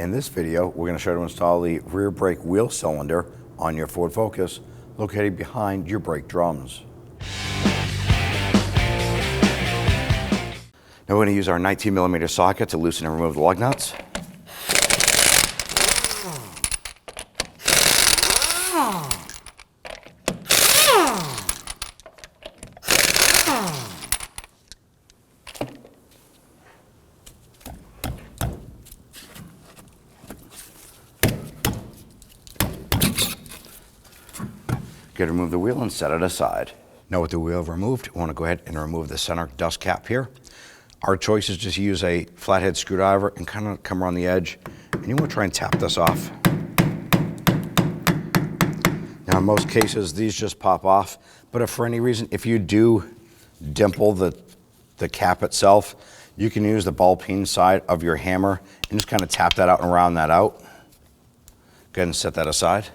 In this video, we're going to show you how to install the rear brake wheel cylinder on your Ford Focus, located behind your brake drums. Now we're going to use our 19mm socket to loosen and remove the lug nuts. Good, remove the wheel and set it aside. Now with the wheel removed, we want to go ahead and remove the center dust cap here. Our choice is just use a flathead screwdriver and kind of come around the edge, and you want to try and tap this off. Now in most cases, these just pop off, but if for any reason, if you do dimple the cap itself, you can use the ball peen side of your hammer and just kind of tap that out and round that out. Go ahead and set that aside.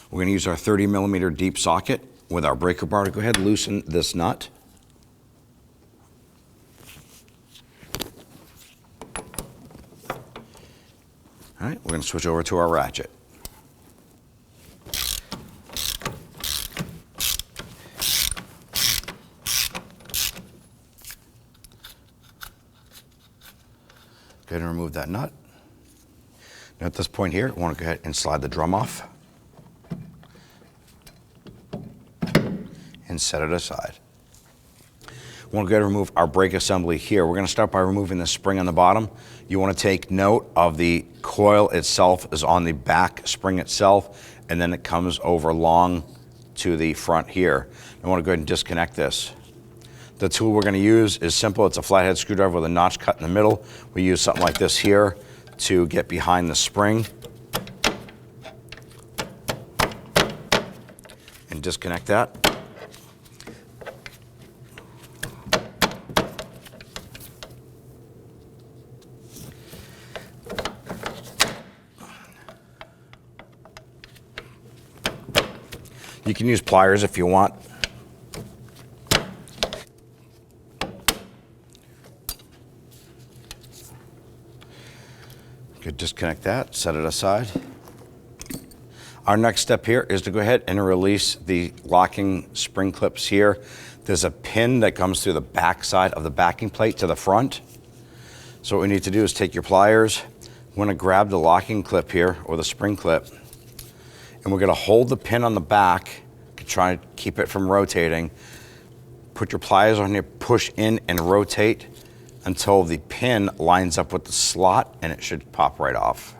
We're going to use our 30mm deep socket with our breaker bar to go ahead and loosen this nut. All right, we're going to switch over to our ratchet. Go ahead and remove that nut. Now at this point here, we want to go ahead and slide the drum off and set it aside. We want to go ahead and remove our brake assembly here. We're going to start by removing the spring on the bottom. You want to take note of the coil itself is on the back spring itself, and then it comes over long to the front here. I want to go ahead and disconnect this. The tool we're going to use is simple. It's a flathead screwdriver with a notch cut in the middle. We use something like this here to get behind the spring and disconnect that. You can use pliers if you want. Good, disconnect that, set it aside. Our next step here is to go ahead and release the locking spring clips here. There's a pin that comes through the back side of the backing plate to the front. So what we need to do is take your pliers. We're going to grab the locking clip here, or the spring clip, and we're going to hold the pin on the back to try and keep it from rotating. Put your pliers on here, push in and rotate until the pin lines up with the slot, and it should pop right off.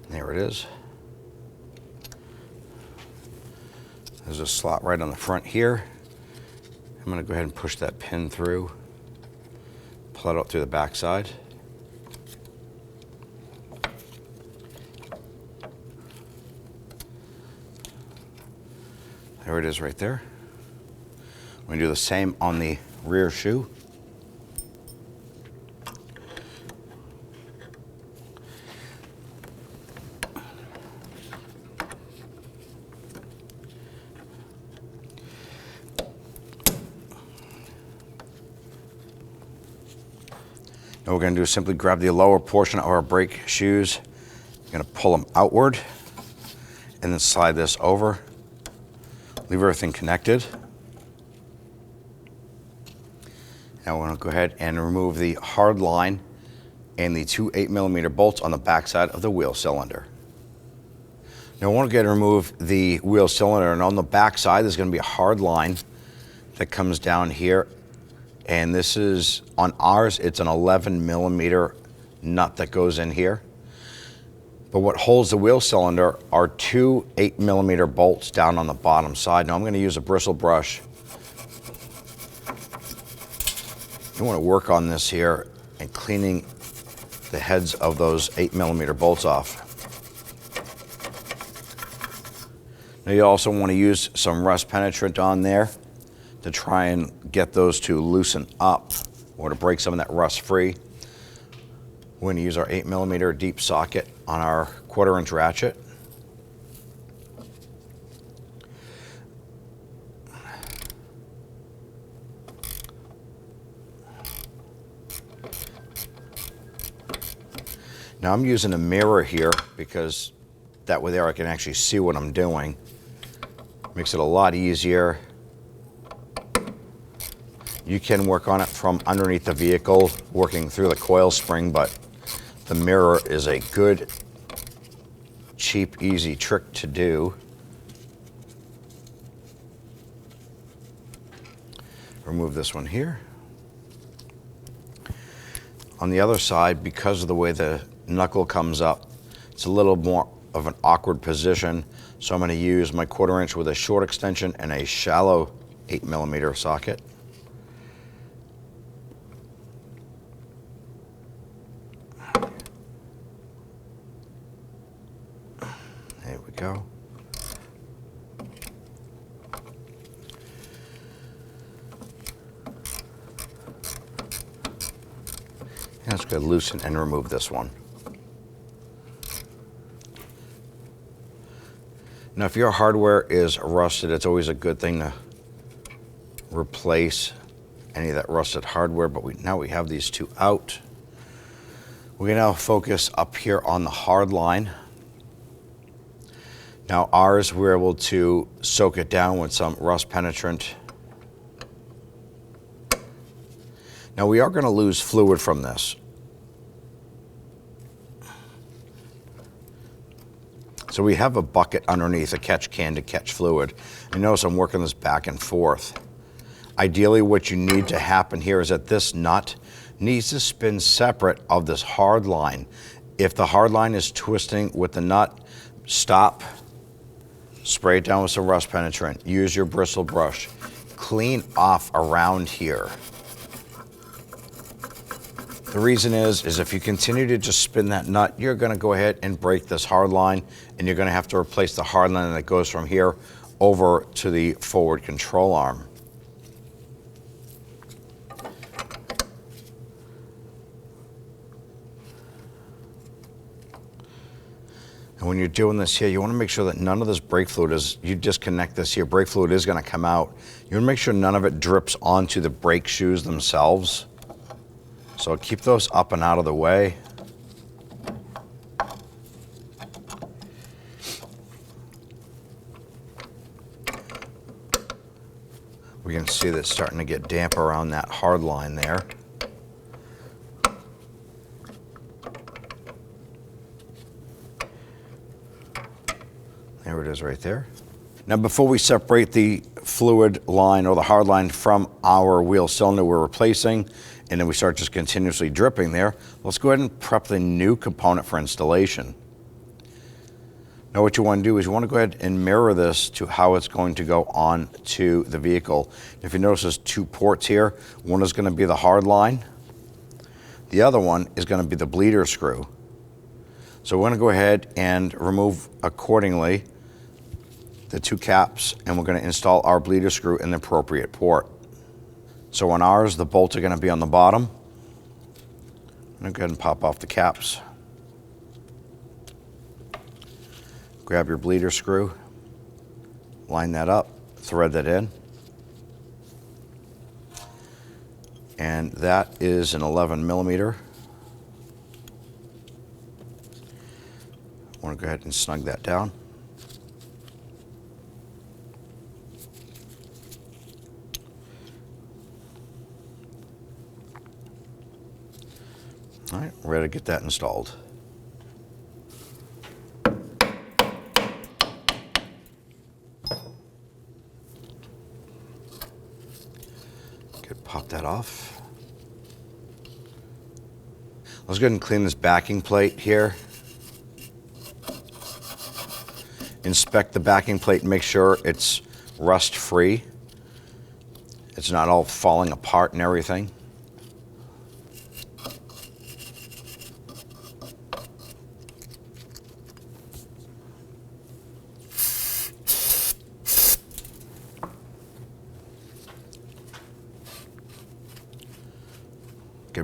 There it is. There's a slot right on the front here. I'm going to go ahead and push that pin through, pull it out through the back side. There it is right there. I'm going to do the same on the rear shoe. Now what we're going to do is simply grab the lower portion of our brake shoes. You're going to pull them outward and then slide this over. Leave everything connected. Now we're going to go ahead and remove the hard line and the two 8mm bolts on the backside of the wheel cylinder. Now I want to go ahead and remove the wheel cylinder, and on the back side there's going to be a hard line that comes down here. And this is, on ours, it's an 11mm nut that goes in here. But what holds the wheel cylinder are two 8mm bolts down on the bottom side. Now I'm going to use a bristle brush. You want to work on this here and cleaning the heads of those 8mm bolts off. Now you also want to use some rust penetrant on there to try and get those to loosen up or to break some of that rust free. We're going to use our 8mm deep socket on our 1/4" ratchet. Now I'm using a mirror here because that way there I can actually see what I'm doing. Makes it a lot easier. You can work on it from underneath the vehicle, working through the coil spring, but the mirror is a good, cheap, easy trick to do. Remove this one here. On the other side, because of the way the knuckle comes up, it's a little more of an awkward position. So I'm going to use my 1/4 inch with a short extension and a shallow 8mm socket. There we go. And let's go loosen and remove this one. Now, if your hardware is rusted, it's always a good thing to replace any of that rusted hardware, but now we have these two out. We can now focus up here on the hard line. Now ours, we're able to soak it down with some rust penetrant. Now we are going to lose fluid from this. So we have a bucket underneath a catch can to catch fluid. You notice I'm working this back and forth. Ideally what you need to happen here is that this nut needs to spin separate of this hard line. If the hard line is twisting with the nut, stop, spray it down with some rust penetrant, use your bristle brush, clean off around here. The reason is if you continue to just spin that nut, you're going to go ahead and break this hard line, and you're going to have to replace the hard line that goes from here over to the forward control arm. And when you're doing this here, you want to make sure that none of this brake fluid is, you disconnect this here, brake fluid is going to come out. You want to make sure none of it drips onto the brake shoes themselves. So keep those up and out of the way. We can see that it's starting to get damp around that hard line there. There it is right there. Now before we separate the fluid line or the hard line from our wheel cylinder we're replacing, and then we start just continuously dripping there, let's go ahead and prep the new component for installation. Now what you want to do is you want to go ahead and mirror this to how it's going to go on to the vehicle. If you notice there's two ports here, one is going to be the hard line, the other one is going to be the bleeder screw. So we're going to go ahead and remove accordingly the two caps, and we're going to install our bleeder screw in the appropriate port. So on ours, the bolts are going to be on the bottom. I'm going to go ahead and pop off the caps. Grab your bleeder screw, line that up, thread that in. And that is an 11mm. I want to go ahead and snug that down. All right, we're ready to get that installed. Good, pop that off. Let's go ahead and clean this backing plate here. Inspect the backing plate and make sure it's rust free. It's not all falling apart and everything.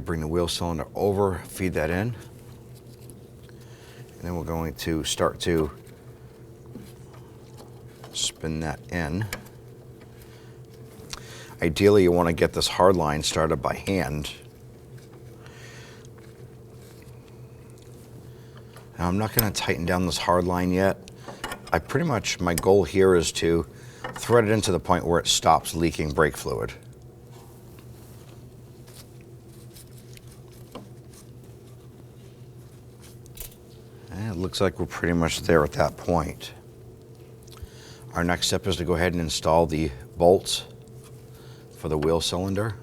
Bring the wheel cylinder over, feed that in, and then we're going to start to spin that in. Ideally, you want to get this hard line started by hand. Now I'm not going to tighten down this hard line yet. My goal here is to thread it into the point where it stops leaking brake fluid. And it looks like we're pretty much there at that point. Our next step is to go ahead and install the bolts for the wheel cylinder.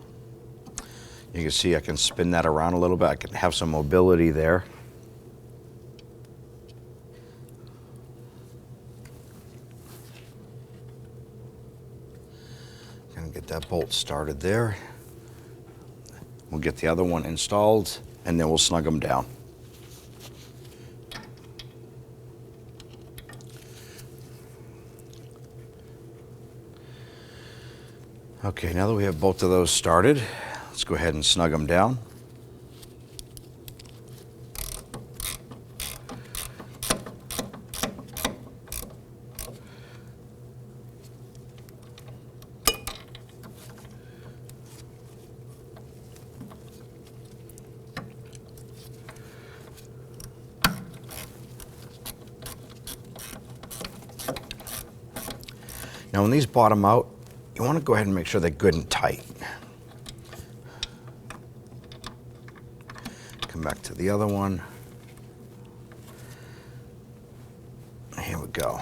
You can see I can spin that around a little bit. I can have some mobility there. Gonna get that bolt started there. We'll get the other one installed and then we'll snug them down. Okay, now that we have both of those started, let's go ahead and snug them down. Now when these bottom out, you want to go ahead and make sure they're good and tight. Come back to the other one. Here we go.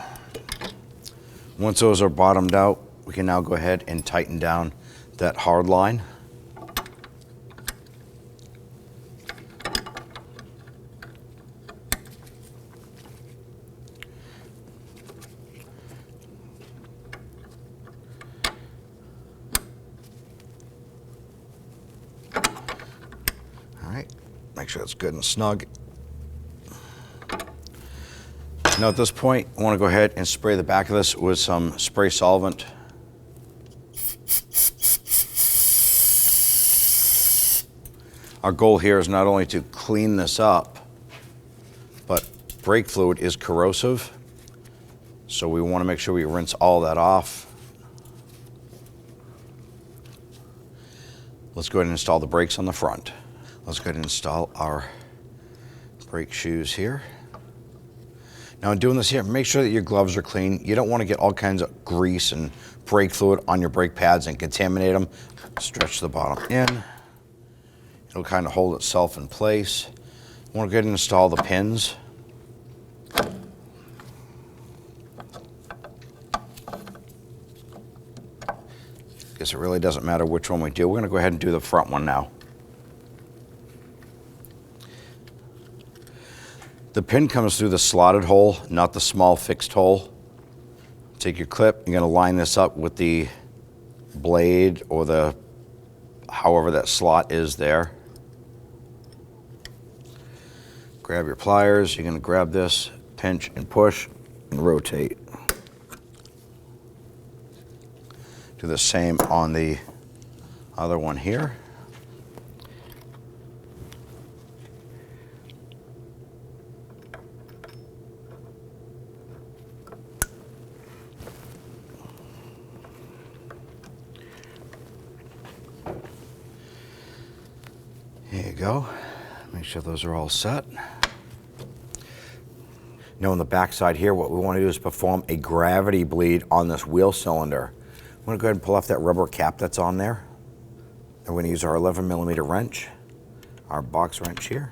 Once those are bottomed out, we can now go ahead and tighten down that hard line. Make sure it's good and snug. Now at this point, I want to go ahead and spray the back of this with some spray solvent. Our goal here is not only to clean this up, but brake fluid is corrosive. So we want to make sure we rinse all that off. Let's go ahead and install the brakes on the front. Let's go ahead and install our brake shoes here. Now in doing this here, make sure that your gloves are clean. You don't want to get all kinds of grease and brake fluid on your brake pads and contaminate them. Stretch the bottom in. It'll kind of hold itself in place. I want to go ahead and install the pins. Guess it really doesn't matter which one we do. We're going to go ahead and do the front one now. The pin comes through the slotted hole, not the small fixed hole. Take your clip, you're going to line this up with the blade or the however that slot is there. Grab your pliers, you're going to grab this, pinch and push and rotate. Do the same on the other one here. There you go. Make sure those are all set. Now on the back side here, what we want to do is perform a gravity bleed on this wheel cylinder. I'm going to go ahead and pull off that rubber cap that's on there. And we're going to use our 11mm wrench, our box wrench here.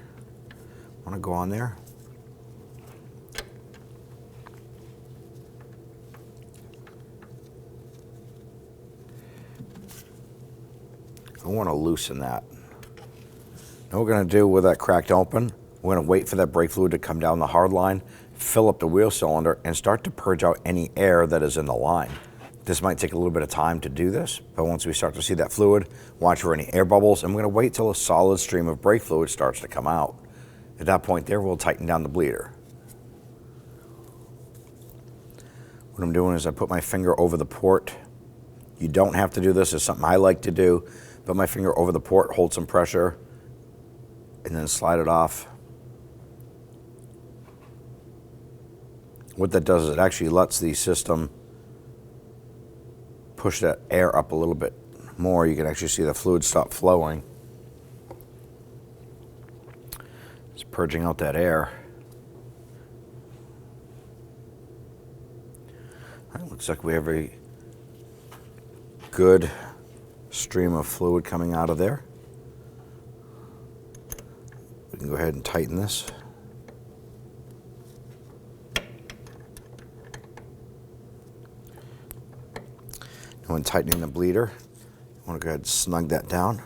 I want to go on there. I want to loosen that. Now what we're going to do with that cracked open, we're going to wait for that brake fluid to come down the hard line, fill up the wheel cylinder, and start to purge out any air that is in the line. This might take a little bit of time to do this, but once we start to see that fluid, watch for any air bubbles, and we're going to wait till a solid stream of brake fluid starts to come out. At that point there, we'll tighten down the bleeder. What I'm doing is I put my finger over the port. You don't have to do this, it's something I like to do. Put my finger over the port, hold some pressure, and then slide it off. What that does is it actually lets the system push that air up a little bit more. You can actually see the fluid stop flowing. It's purging out that air. All right, looks like we have a good stream of fluid coming out of there. We can go ahead and tighten this. And when tightening the bleeder, you want to go ahead and snug that down.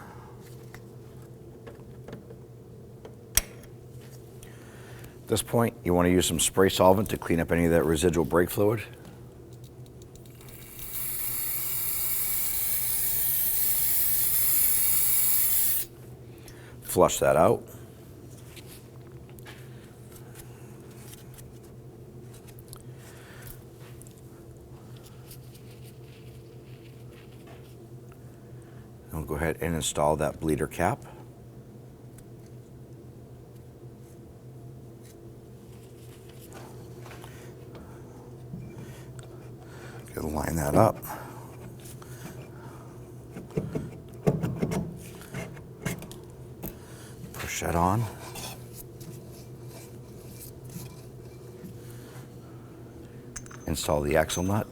At this point, you want to use some spray solvent to clean up any of that residual brake fluid. Flush that out. And we'll go ahead and install that bleeder cap. Gotta line that up. Push that on. Install the axle nut.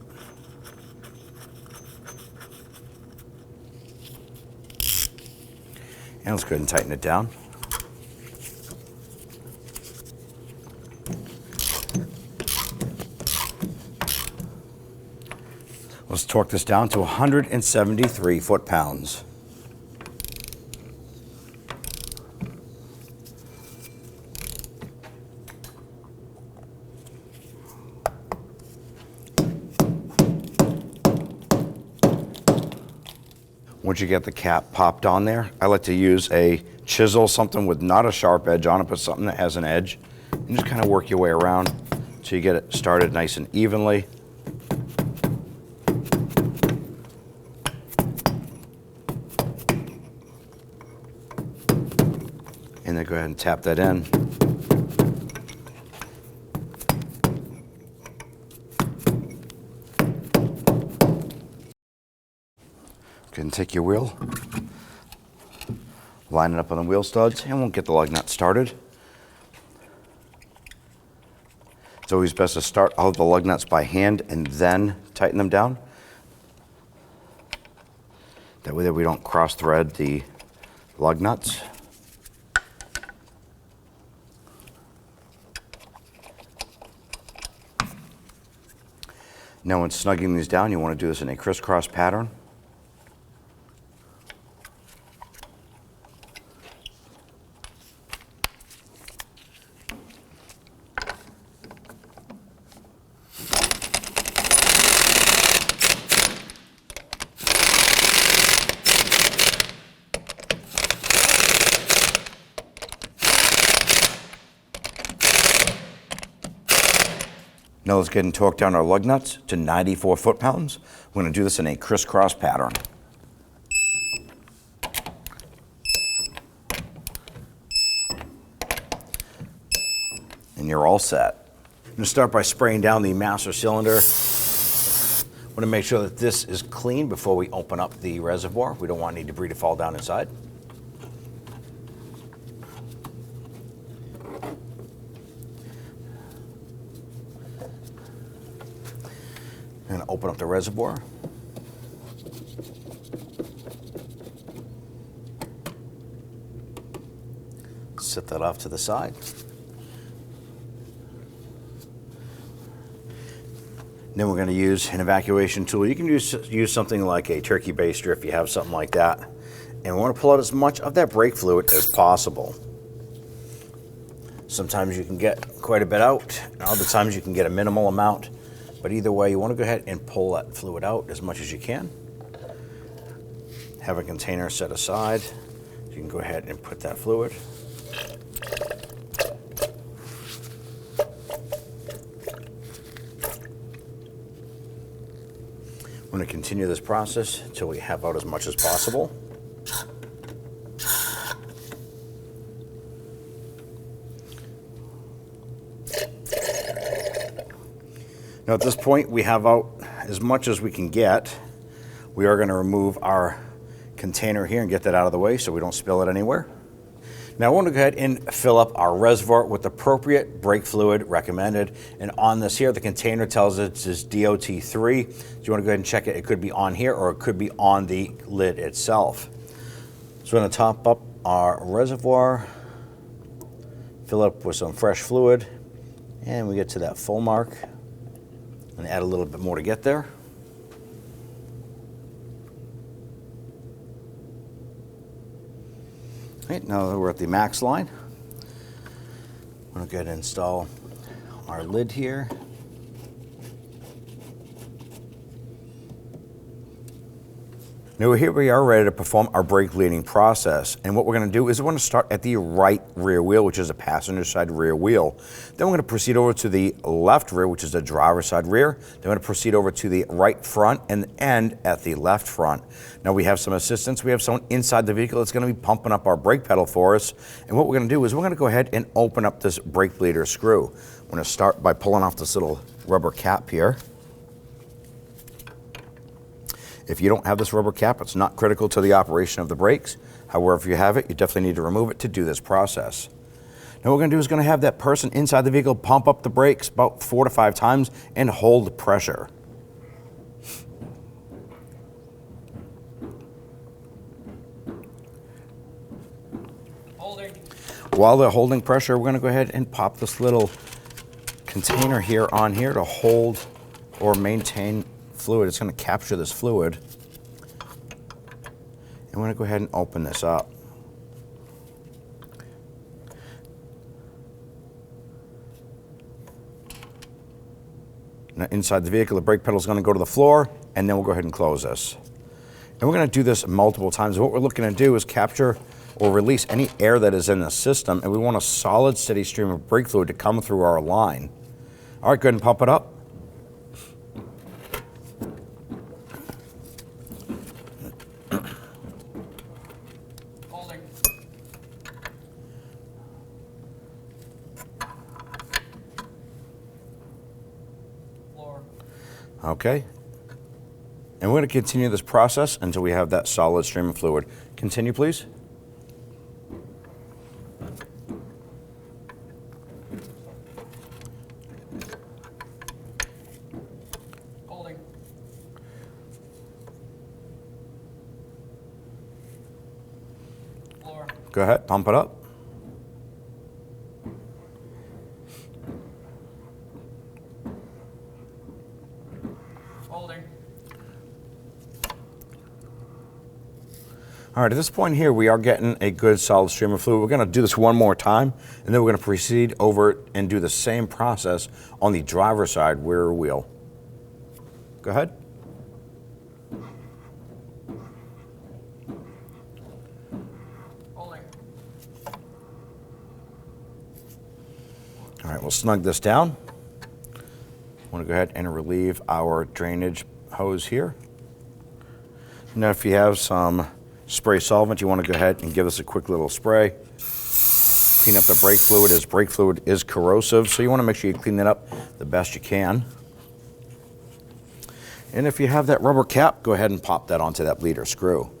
And let's go ahead and tighten it down. Let's torque this down to 173 foot-pounds. Once you get the cap popped on there, I like to use a chisel, something with not a sharp edge on it, but something that has an edge, and just kind of work your way around so you get it started nice and evenly. And then go ahead and tap that in. Go ahead and take your wheel, line it up on the wheel studs, and we'll get the lug nut started. It's always best to start all of the lug nuts by hand and then tighten them down. That way that we don't cross thread the lug nuts. Now when snugging these down, you want to do this in a crisscross pattern. Now let's get and torque down our lug nuts to 94 foot-pounds. We're going to do this in a crisscross pattern. And you're all set. I'm going to start by spraying down the master cylinder. I want to make sure that this is clean before we open up the reservoir. We don't want any debris to fall down inside. And open up the reservoir. Set that off to the side. Then we're going to use an evacuation tool. You can use something like a turkey baster if you have something like that. And we want to pull out as much of that brake fluid as possible. Sometimes you can get quite a bit out, and other times you can get a minimal amount. But either way, you want to go ahead and pull that fluid out as much as you can. Have a container set aside. You can go ahead and put that fluid. We're going to continue this process until we have out as much as possible. Now at this point, we have out as much as we can get. We are going to remove our container here and get that out of the way so we don't spill it anywhere. Now I want to go ahead and fill up our reservoir with appropriate brake fluid recommended. And on this here, the container tells us it's DOT3. So you want to go ahead and check it. It could be on here or it could be on the lid itself. So we're going to top up our reservoir, fill up with some fresh fluid, and we get to that full mark and add a little bit more to get there. Right, now that we're at the max line, I'm going to go ahead and install our lid here. Now here we are ready to perform our brake leading process. And what we're going to do is we're going to start at the right rear wheel, which is a passenger side rear wheel. Then we're going to proceed over to the left rear, which is the driver's side rear. Then we're going to proceed over to the right front and end at the left front. Now we have some assistance. We have someone inside the vehicle that's going to be pumping up our brake pedal for us. And what we're going to do is we're going to go ahead and open up this brake bleeder screw. We're going to start by pulling off this little rubber cap here. If you don't have this rubber cap, it's not critical to the operation of the brakes. However, if you have it, you definitely need to remove it to do this process. Now what we're going to do is going to have that person inside the vehicle pump up the brakes about 4 to 5 times and hold pressure. Holding. While they're holding pressure, we're going to go ahead and pop this little container here on here to hold or maintain fluid. It's going to capture this fluid. And we're going to go ahead and open this up. Now inside the vehicle, the brake pedal is going to go to the floor, and then we'll go ahead and close this. And we're going to do this multiple times. What we're looking to do is capture or release any air that is in the system, and we want a solid, steady stream of brake fluid to come through our line. All right, go ahead and pump it up. Okay, and we're going to continue this process until we have that solid stream of fluid. Continue, please. Holding. Floor. Go ahead, pump it up. All right, at this point here, we are getting a good solid stream of fluid. We're going to do this one more time, and then we're going to proceed over and do the same process on the driver's side rear wheel. Go ahead. Holding. All right, we'll snug this down. I want to go ahead and relieve our drainage hose here. Now, if you have some spray solvent, you want to go ahead and give this a quick little spray. Clean up the brake fluid, as brake fluid is corrosive, so you want to make sure you clean it up the best you can. And if you have that rubber cap, go ahead and pop that onto that bleeder screw.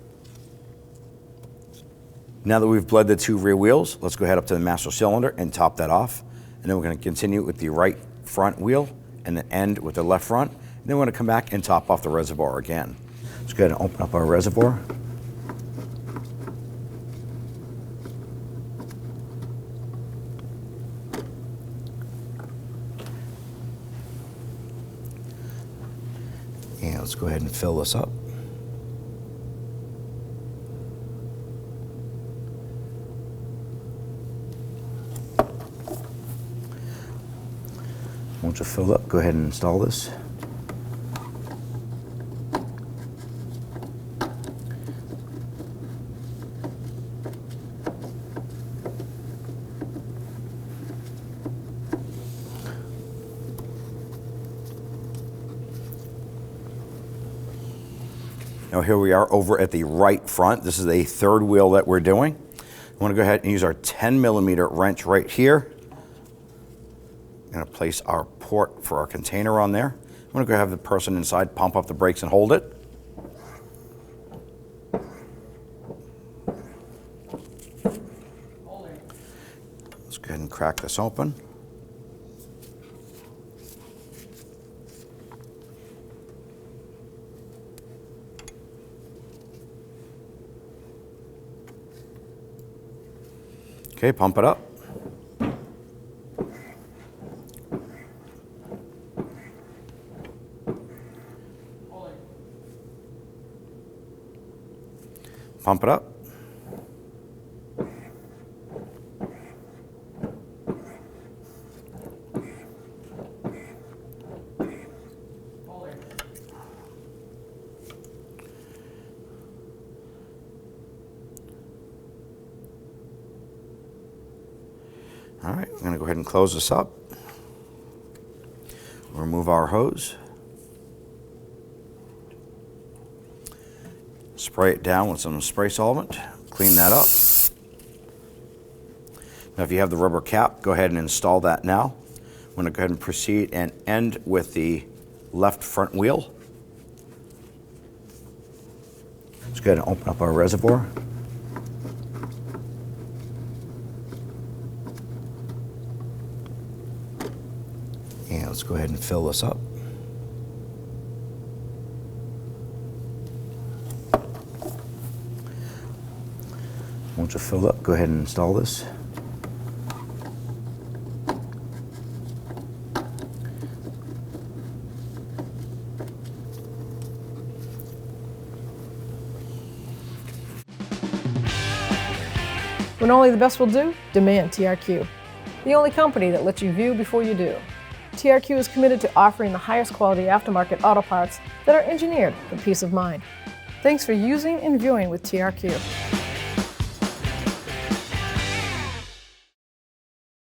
Now that we've bled the 2 rear wheels, let's go ahead up to the master cylinder and top that off. And then we're going to continue with the right front wheel and then end with the left front. And then we're going to come back and top off the reservoir again. Let's go ahead and open up our reservoir. And let's go ahead and fill this up. Once you're filled up, go ahead and install this. Now here we are over at the right front. This is a 3rd wheel that we're doing. I want to go ahead and use our 10mm wrench right here. I'm going to place our port for our container on there. I'm going to go have the person inside pump up the brakes and hold it. Holding. crack this open. Okay, pump it up. Holding. Pump it up. Holding. All right, I'm going to go ahead and close this up. Remove our hose. Spray it down with some spray solvent. Clean that up. Now, if you have the rubber cap, go ahead and install that now. I'm going to go ahead and proceed and end with the left front wheel. Let's go ahead and open up our reservoir. And let's go ahead and fill this up. Once it's filled up, go ahead and install this. When only the best will do, demand TRQ. The only company that lets you view before you do. TRQ is committed to offering the highest quality aftermarket auto parts that are engineered for peace of mind. Thanks for using and viewing with TRQ.